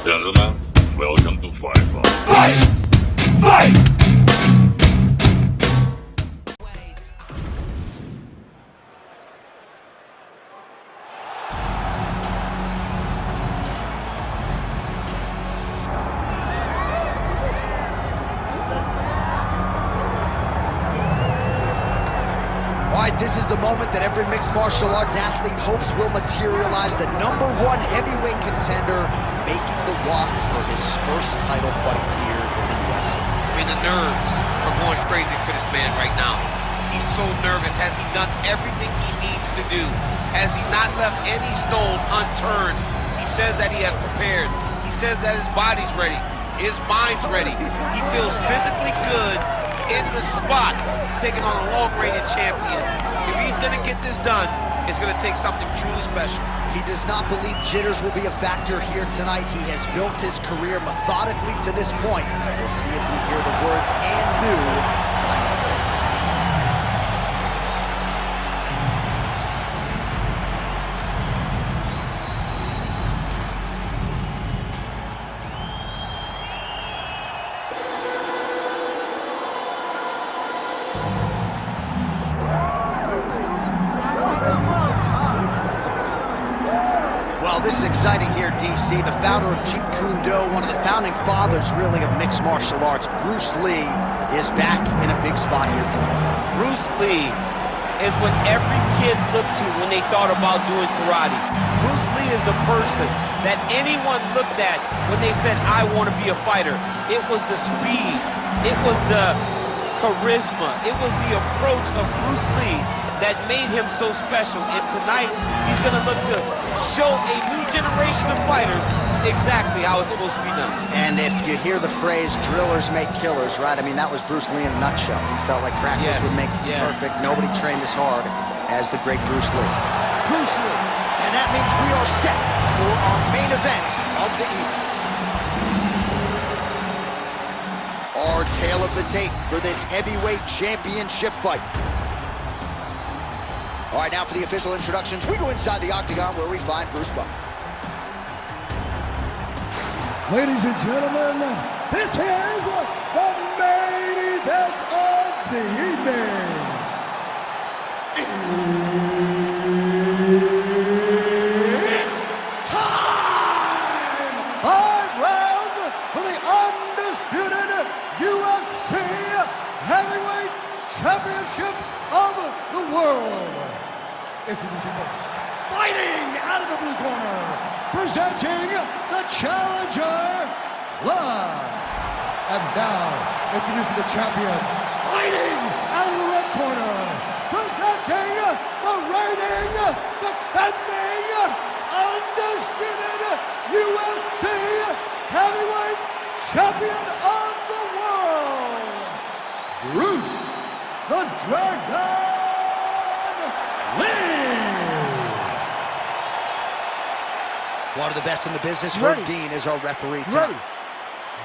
Gentlemen, welcome to Fight Club. Fight! Fight! This is the moment that every mixed martial arts athlete hopes will materialize. The #1 heavyweight contender making the walk for his first title fight here in the UFC. I mean, the nerves are going crazy for this man right now. He's so nervous. Has he done everything he needs to do? Has he not left any stone unturned? He says that he has prepared. He says that his body's ready. His mind's ready. He feels physically good in the spot. He's taking on a long-rated champion. If he's gonna get this done, it's gonna take something truly special. He does not believe jitters will be a factor here tonight. He has built his career methodically to this point. We'll see if we hear the words "and new" finally take. This is exciting here, DC. The founder of Jeet Kune Do, one of the founding fathers, really, of mixed martial arts, Bruce Lee, is back in a big spot here tonight. Bruce Lee is what every kid looked to when they thought about doing karate. Bruce Lee is the person that anyone looked at when they said, I want to be a fighter. It was the speed. It was the charisma. It was the approach of Bruce Lee that made him so special. And tonight, he's going to look to show a new generation of fighters exactly how it's supposed to be done. And if you hear the phrase, drillers make killers, right? I mean, that was Bruce Lee in a nutshell. He felt like practice would make perfect. Nobody trained as hard as the great Bruce Lee. Bruce Lee. And that means we are set for our main event of the evening. Our tale of the tape for this heavyweight championship fight. All right, now for the official introductions, we go inside the octagon where we find Bruce Buffer. Ladies and gentlemen, this is the main event of the evening. It's time! 5 rounds for the undisputed UFC Heavyweight Championship of the world. Introducing first, fighting out of the blue corner, presenting the challenger, live. And now, introducing the champion, fighting out of the red corner, presenting the reigning, defending, undisputed UFC Heavyweight Champion of the world, Bruce the Dragon Lee! One of the best in the business, Herb Dean, is our referee tonight.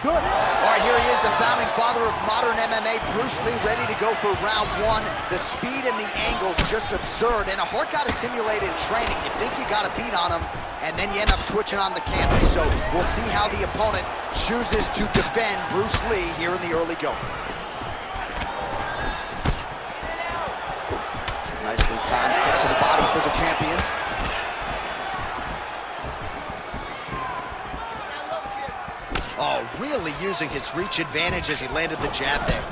Good. All right, here he is, the founding father of modern MMA, Bruce Lee, ready to go for round 1. The speed and the angles just absurd, and a hard guy to simulate in training. You think you got a beat on him, and then you end up twitching on the canvas. So we'll see how the opponent chooses to defend Bruce Lee here in the early going. Nicely timed kick to the body for the champion. Oh, really using his reach advantage as he landed the jab there.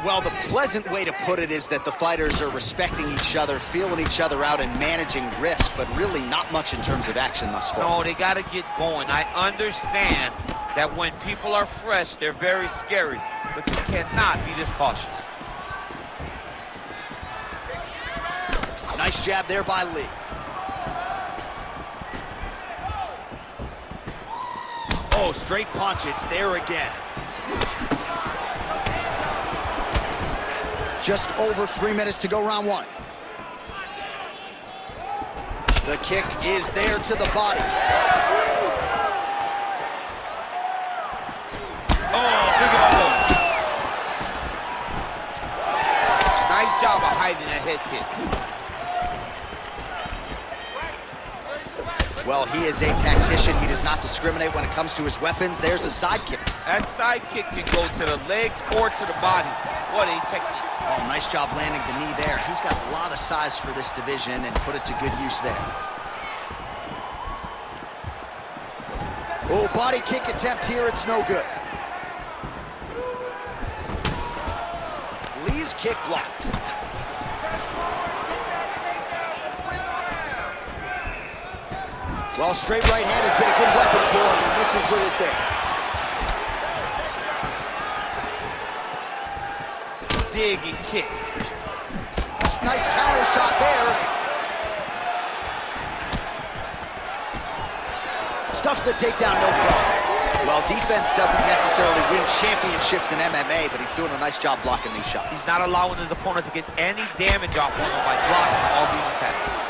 Well, the pleasant way to put it is that the fighters are respecting each other, feeling each other out, and managing risk, but really not much in terms of action thus far. No, they got to get going. I understand that when people are fresh, they're very scary, but you cannot be this cautious. Nice jab there by Lee. Oh, straight punch, it's there again. Just over 3 minutes to go, round 1. The kick is there to the body. Oh, big elbow. Nice job of hiding that head kick. Well, he is a tactician. He does not discriminate when it comes to his weapons. There's a side kick. That side kick can go to the legs or to the body. What a technique. Oh, nice job landing the knee there. He's got a lot of size for this division and put it to good use there. Oh, body kick attempt here. It's no good. Lee's kick blocked. Well, straight right hand has been a good weapon for him. He misses with it there. Dig and kick. Nice counter shot there. Stuffs the takedown, no problem. Well, defense doesn't necessarily win championships in MMA, but he's doing a nice job blocking these shots. He's not allowing his opponent to get any damage off on him by blocking all these attacks.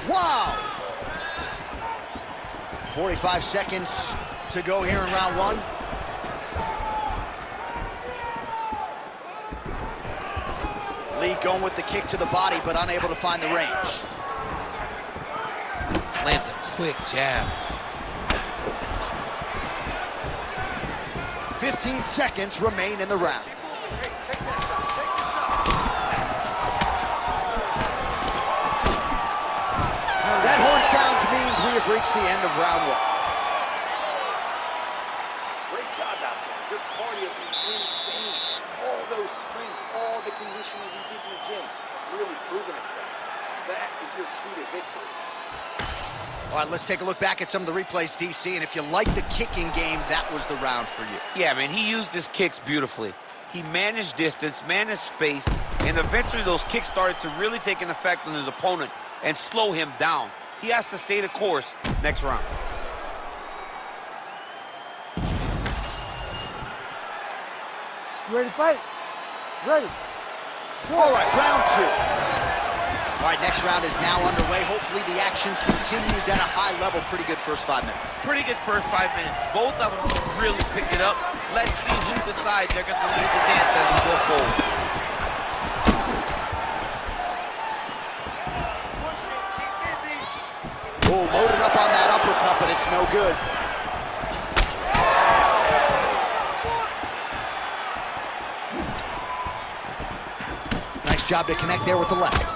Wow! 45 seconds to go here in round one. Lee going with the kick to the body, but unable to find the range. Lands a quick jab. 15 seconds remain in the round. That horn sounds means we have reached the end of round one. Great job out there. Your cardio is insane. All those sprints, all the conditioning you did in the gym has really proven itself. That is your key to victory. All right, let's take a look back at some of the replays, DC, and if you like the kicking game, that was the round for you. Yeah, man, he used his kicks beautifully. He managed distance, managed space, and eventually those kicks started to really take an effect on his opponent and slow him down. He has to stay the course next round. You ready to fight? Ready. All right, round two. All right, next round is now underway. Hopefully the action continues at a high level. Pretty good first 5 minutes. Pretty good first 5 minutes. Both of them can really pick it up. Let's see who decides they're going to lead the dance as we go forward. Oh, loaded up on that uppercut, but it's no good. Nice job to connect there with the left.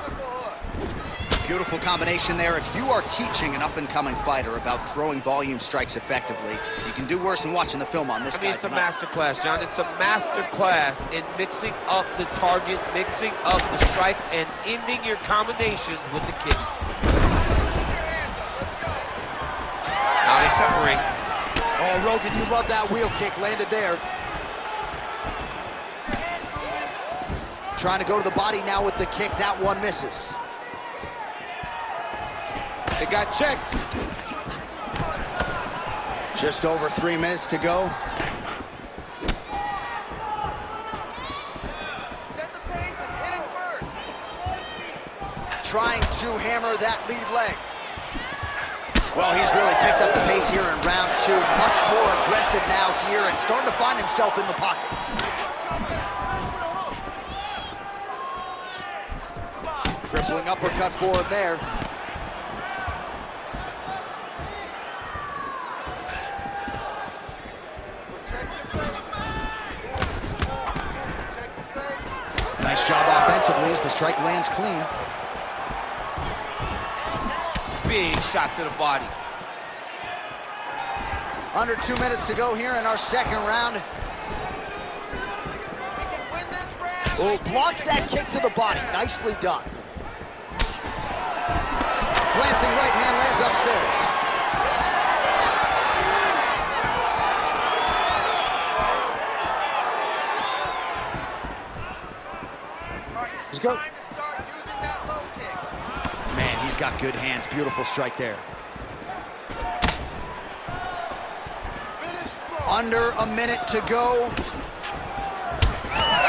Beautiful combination there. If you are teaching an up-and-coming fighter about throwing volume strikes effectively, you can do worse than watching the film on this guy. It's a master class, John. It's a master class in mixing up the target, mixing up the strikes, and ending your combinations with the kick. Now they separate. Oh, Rogan, you love that wheel kick. Landed there. Trying to go to the body now with the kick. That one misses. They got checked. Just over 3 minutes to go. Set the pace and hit it first. Trying to hammer that lead leg. Well, he's really picked up the pace here in round two. Much more aggressive now here and starting to find himself in the pocket. Crippling uppercut for him there. Nice job offensively as the strike lands clean. Big shot to the body. Under 2 minutes to go here in our second round. Oh, blocks that kick to the body. Nicely done. Glancing right hand lands upstairs. Let's go. Time to start using that low kick. Man, he's got good hands. Beautiful strike there. Finish strong. Under a minute to go.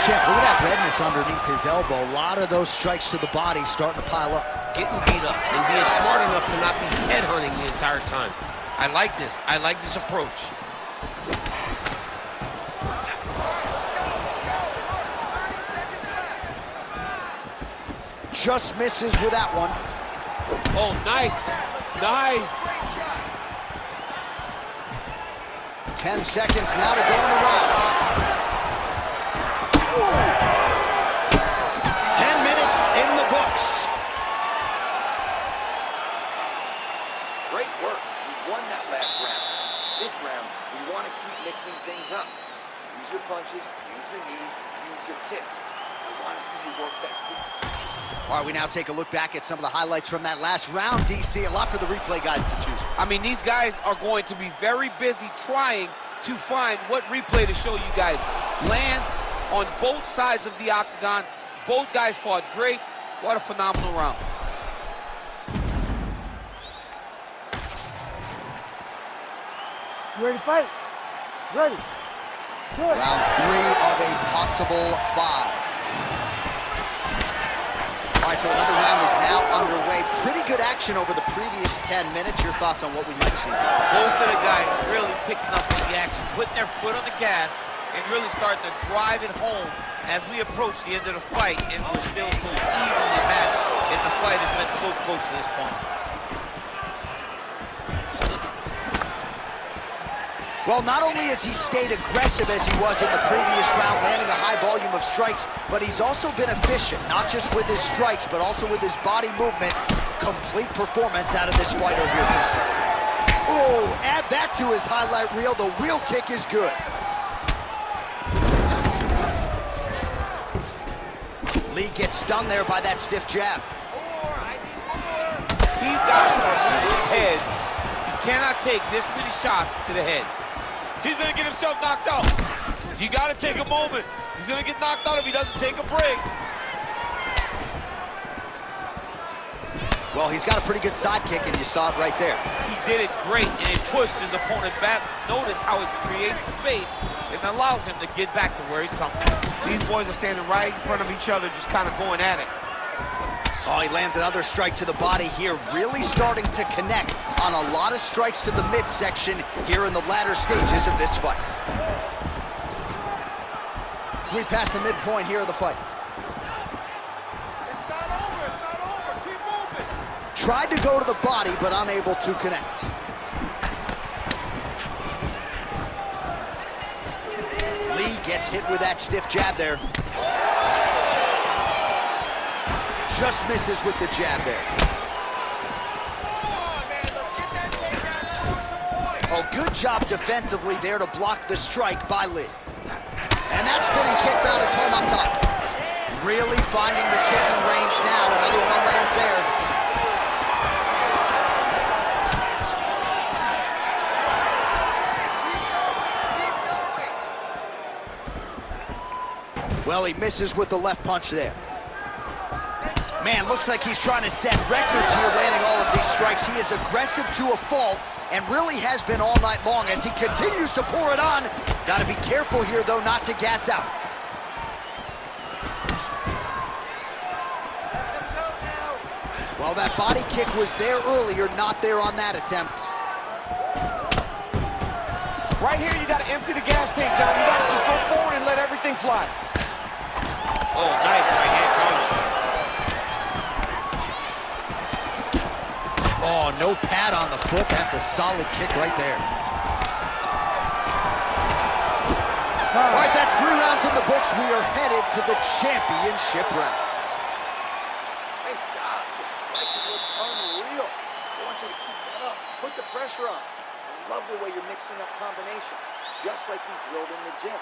Champ, look at that redness underneath his elbow. A lot of those strikes to the body starting to pile up. Getting beat up and being smart enough to not be headhunting the entire time. I like this. I like this approach. Just misses with that one. Oh, nice. Nice. 10 seconds now to go in the rounds. Ooh. 10 minutes in the books. Great work. You won that last round. This round, we want to keep mixing things up. Use your punches, use your knees, use your kicks. I want to see you work that quick. All right, we now take a look back at some of the highlights from that last round, DC. A lot for the replay guys to choose from. I mean, these guys are going to be very busy trying to find what replay to show you guys. Lands on both sides of the octagon. Both guys fought great. What a phenomenal round. You ready to fight? Ready. Good. Round 3 of a possible 5. All right, so another round is now underway. Pretty good action over the previous 10 minutes. Your thoughts on what we might see? Both of the guys really picking up on the action, putting their foot on the gas, and really starting to drive it home as we approach the end of the fight, and we're still so evenly matched, and the fight has been so close to this point. Well, not only has he stayed aggressive as he was in the previous round, landing a high volume of strikes, but he's also been efficient, not just with his strikes, but also with his body movement. Complete performance out of this fighter here tonight. Oh, add that to his highlight reel. The wheel kick is good. Lee gets stunned there by that stiff jab. These guys are to his head. He cannot take this many shots to the head. He's gonna get himself knocked out. You gotta take a moment. He's gonna get knocked out if he doesn't take a break. Well, he's got a pretty good side kick, and you saw it right there. He did it great, and it pushed his opponent back. Notice how it creates space and allows him to get back to where he's coming from. These boys are standing right in front of each other, just kind of going at it. Oh, he lands another strike to the body here, really starting to connect on a lot of strikes to the midsection here in the latter stages of this fight. We passed the midpoint here of the fight. It's not over. It's not over. Keep moving. Tried to go to the body, but unable to connect. Lee gets hit with that stiff jab there. Just misses with the jab there. Oh, good job defensively there to block the strike by Lee. And that spinning kick found its home up top. Really finding the kicking range now. Another one lands there. Well, he misses with the left punch there. Man, looks like he's trying to set records here, landing all of these strikes. He is aggressive to a fault and really has been all night long as he continues to pour it on. Got to be careful here, though, not to gas out. Well, that body kick was there earlier, not there on that attempt. Right here, you got to empty the gas tank, John. You got to just go forward and let everything fly. Oh, nice right hand counter. Oh, no pad on the foot. That's a solid kick right there. All right, that's 3 rounds in the books. We are headed to the championship rounds. Hey, stop. The striking looks unreal. I want you to keep that up. Put the pressure on. I love the way you're mixing up combinations, just like we drilled in the gym.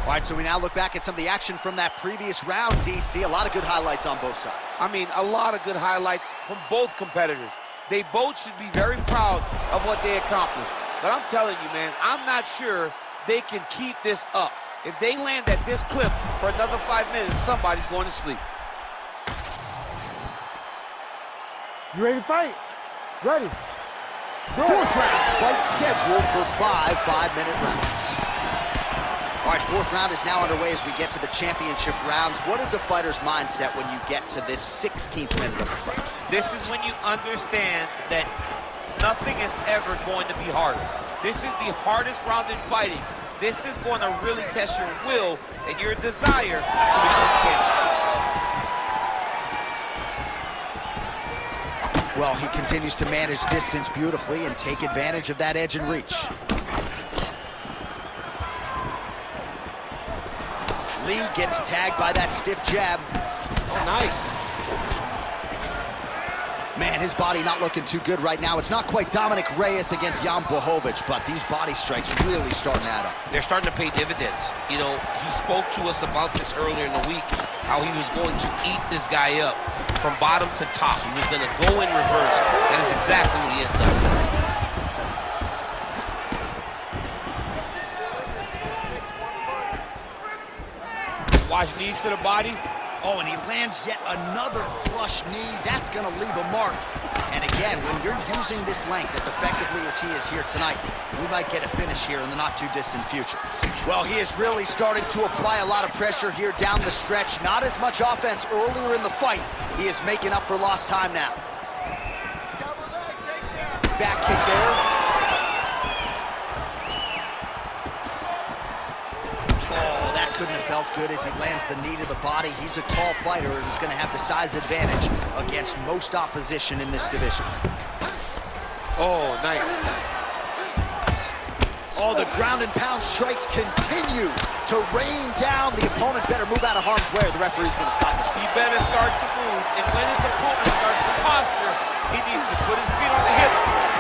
All right, so we now look back at some of the action from that previous round, DC. A lot of good highlights on both sides. I mean, a lot of good highlights from both competitors. They both should be very proud of what they accomplished. But I'm telling you, man, I'm not sure they can keep this up. If they land at this clip for another 5 minutes, somebody's going to sleep. You ready to fight? Ready. Fourth round, fight scheduled for 5 5-minute rounds. All right, fourth round is now underway as we get to the championship rounds. What is a fighter's mindset when you get to this 16th minute of the fight? This is when you understand that nothing is ever going to be harder. This is the hardest round in fighting. This is going to really test your will and your desire to become champion. Well, he continues to manage distance beautifully and take advantage of that edge and reach. Lee gets tagged by that stiff jab. Oh, nice. Man, his body not looking too good right now. It's not quite Dominic Reyes against Jan Blachowicz, but these body strikes really starting to add up. They're starting to pay dividends. You know, he spoke to us about this earlier in the week, how he was going to eat this guy up from bottom to top. He was going to go in reverse. That is exactly what he has done. Watch knees to the body. Oh, and he lands yet another flush knee. That's going to leave a mark. And again, when you're using this length as effectively as he is here tonight, we might get a finish here in the not-too-distant future. Well, he is really starting to apply a lot of pressure here down the stretch. Not as much offense earlier in the fight. He is making up for lost time now. Back kick there. Couldn't have felt good as he lands the knee to the body. He's a tall fighter and he's going to have the size advantage against most opposition in this division. Oh, nice. Oh, the ground and pound strikes continue to rain down. The opponent better move out of harm's way or the referee's going to stop this. He better start to move, and when his opponent starts to posture, he needs to put his feet on the hip,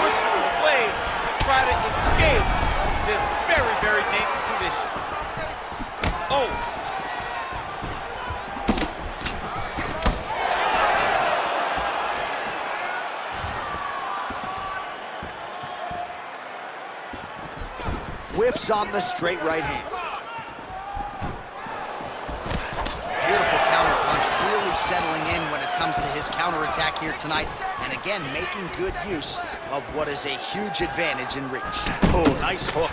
push him away to try to escape this very, very dangerous position. Oh! Whiffs on the straight right hand. Beautiful counter punch, really settling in when it comes to his counterattack here tonight. And again, making good use of what is a huge advantage in reach. Oh, nice hook.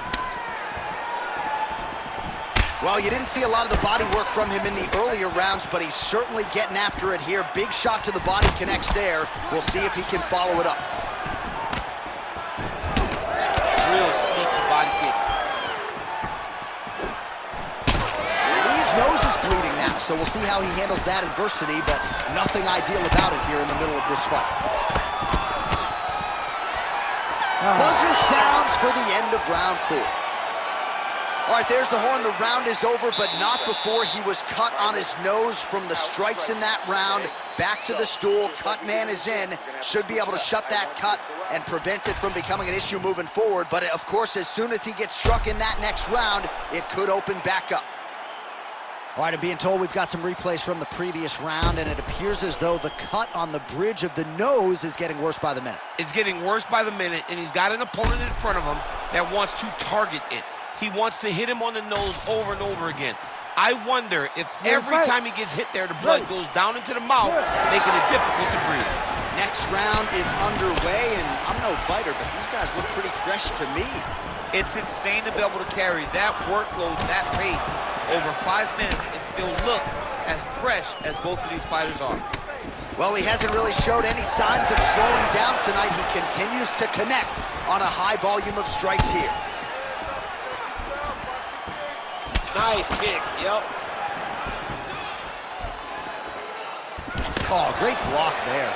Well, you didn't see a lot of the body work from him in the earlier rounds, but he's certainly getting after it here. Big shot to the body connects there. We'll see if he can follow it up. Real sneaky body kick. Lee's nose is bleeding now, so we'll see how he handles that adversity, but nothing ideal about it here in the middle of this fight. Buzzer sounds for the end of round 4. All right, there's the horn. The round is over, but not before he was cut on his nose from the strikes in that round. Back to the stool. Cut man is in. Should be able to shut that cut and prevent it from becoming an issue moving forward. But, of course, as soon as he gets struck in that next round, it could open back up. All right, I'm being told we've got some replays from the previous round, and it appears as though the cut on the bridge of the nose is getting worse by the minute. It's getting worse by the minute, and he's got an opponent in front of him that wants to target it. He wants to hit him on the nose over and over again. I wonder if every time he gets hit there, the blood goes down into the mouth, making it difficult to breathe. Next round is underway, and I'm no fighter, but these guys look pretty fresh to me. It's insane to be able to carry that workload, that pace, over 5 minutes and still look as fresh as both of these fighters are. Well, he hasn't really showed any signs of slowing down tonight. He continues to connect on a high volume of strikes here. Nice kick, yep. Oh, great block there.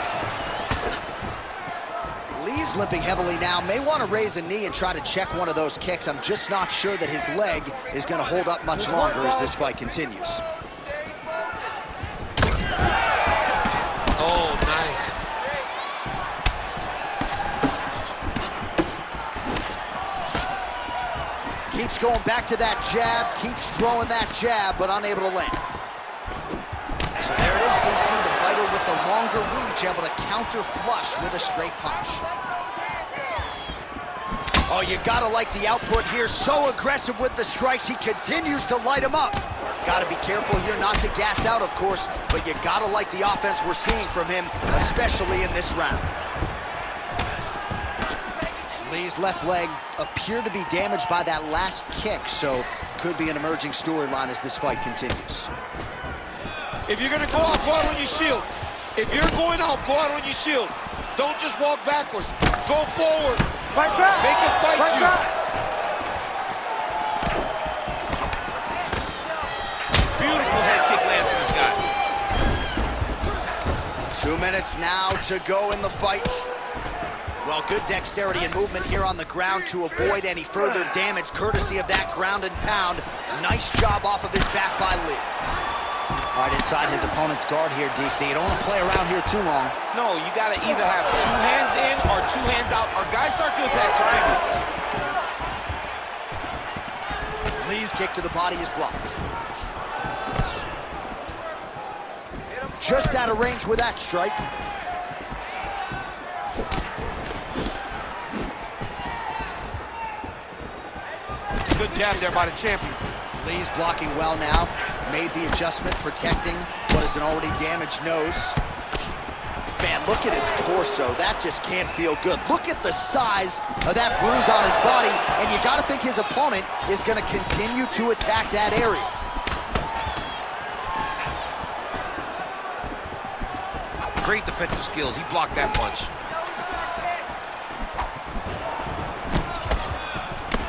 Lee's limping heavily now. May want to raise a knee and try to check one of those kicks. I'm just not sure that his leg is going to hold up much longer as this fight continues. Oh, nice. Keeps going back to that jab, keeps throwing that jab, but unable to land. So there it is, DC, the fighter with the longer reach, able to counter flush with a straight punch. Oh, you gotta like the output here. So aggressive with the strikes, he continues to light him up. Gotta be careful here not to gas out, of course, but you gotta like the offense we're seeing from him, especially in this round. Lee's left leg appeared to be damaged by that last kick, so could be an emerging storyline as this fight continues. If you're gonna go out on your shield. If you're going out, go out on your shield. Don't just walk backwards. Go forward. Fight back. Make him fight you. Back. Beautiful head kick lands from this guy. 2 minutes now to go in the fight. Well, good dexterity and movement here on the ground to avoid any further damage, courtesy of that ground and pound. Nice job off of his back by Lee. All right, inside his opponent's guard here, DC. You don't want to play around here too long. No, you got to either have 2 hands in or 2 hands out, or guys start to attack triangle. Lee's kick to the body is blocked. Just out of range with that strike. Good jab there by the champion. Lee's blocking well now. Made the adjustment, protecting what is an already damaged nose. Man, look at his torso. That just can't feel good. Look at the size of that bruise on his body, and you got to think his opponent is going to continue to attack that area. Great defensive skills. He blocked that punch.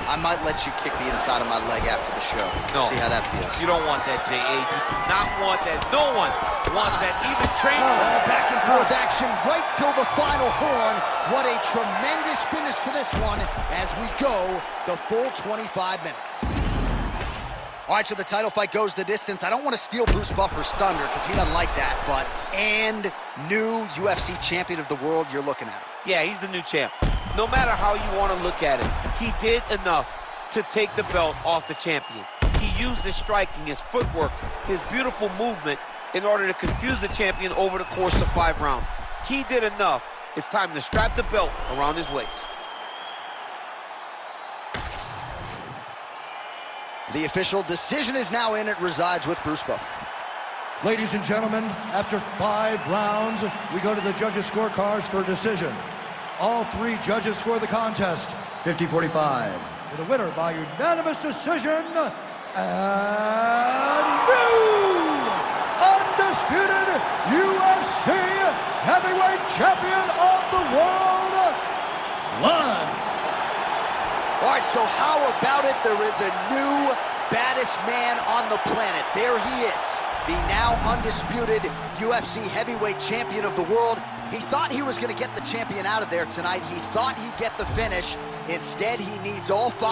I might let you kick the inside of my leg after the show. No. See how that feels. You don't want that, J.A. You do not want that. No one wants that. Even training. Back and forth action right till the final horn. What a tremendous finish to this one as we go the full 25 minutes. All right, so the title fight goes the distance. I don't want to steal Bruce Buffer's thunder because he doesn't like that, but new UFC champion of the world, you're looking at him. Yeah, he's the new champ. No matter how you want to look at it, he did enough to take the belt off the champion. He used his striking, his footwork, his beautiful movement in order to confuse the champion over the course of 5 rounds. He did enough. It's time to strap the belt around his waist. The official decision is now in. It resides with Bruce Buffer. Ladies and gentlemen, after 5 rounds, we go to the judges' scorecards for a decision. All 3 judges score the contest 50-45. With a winner by unanimous decision, and new undisputed UFC heavyweight champion of the world, One. All right, so how about it? There is a new baddest man on the planet. There he is, the now undisputed UFC heavyweight champion of the world. He thought he was going to get the champion out of there tonight. He thought he'd get the finish. Instead, he needs all 5